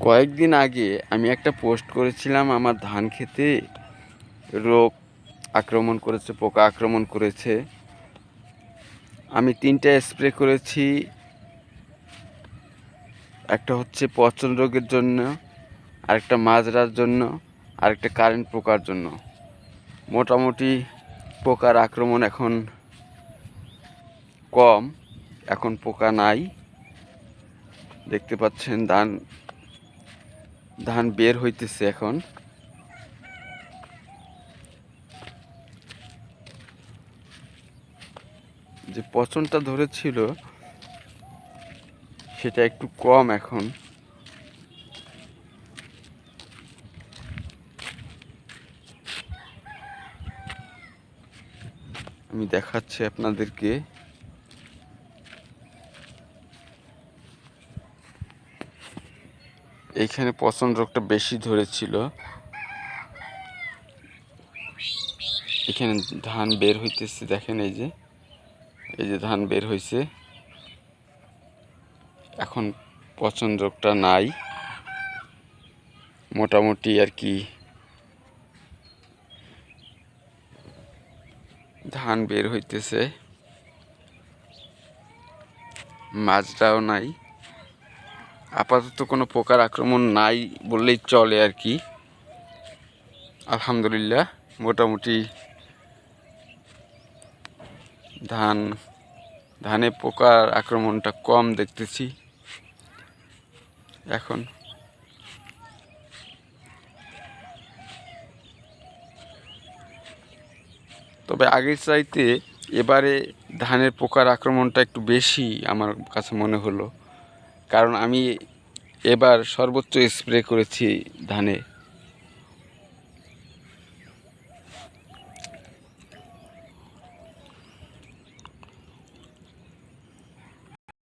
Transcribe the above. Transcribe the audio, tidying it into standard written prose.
কয়েকদিন আগে আমি একটা পোস্ট করেছিলাম, আমার ধান খেতে রোগ আক্রমণ করেছে, পোকা আক্রমণ করেছে। আমি 3টা স্প্রে করেছি। একটা হচ্ছে পচন রোগের জন্য, আরেকটা মাজরার জন্য, আরেকটা কারেন্ট পোকার জন্য। মোটামুটি পোকার আক্রমণ এখন কম, এখন পোকা নাই। দেখতে পাচ্ছেন ধান বের হইতেছে এখন। যে পচনটা ধরেছিল সেটা একটু কম এখন। আমি দেখাচ্ছি আপনাদেরকে। এইখানে পচন রোগটা বেশি ধরেছিল। এখানে ধান বের হইতেছে, দেখেন এই যে ধান বের হইছে। এখন পচন রোগটা নাই, মোটামুটি আর কি ধান বের হইতেছে, মাজরাও নাই। আপাতত কোনো পোকার আক্রমণ নাই বললেই চলে আর কি। আলহামদুলিল্লাহ, মোটামুটি ধানে পোকার আক্রমণটা কম দেখতেছি এখন। তবে আগের চাইতে এবারে ধানের পোকার আক্রমণটা একটু বেশি আমার কাছে মনে হলো, কারণ আমি এবার সর্বোচ্চ স্প্রে করেছি ধানে।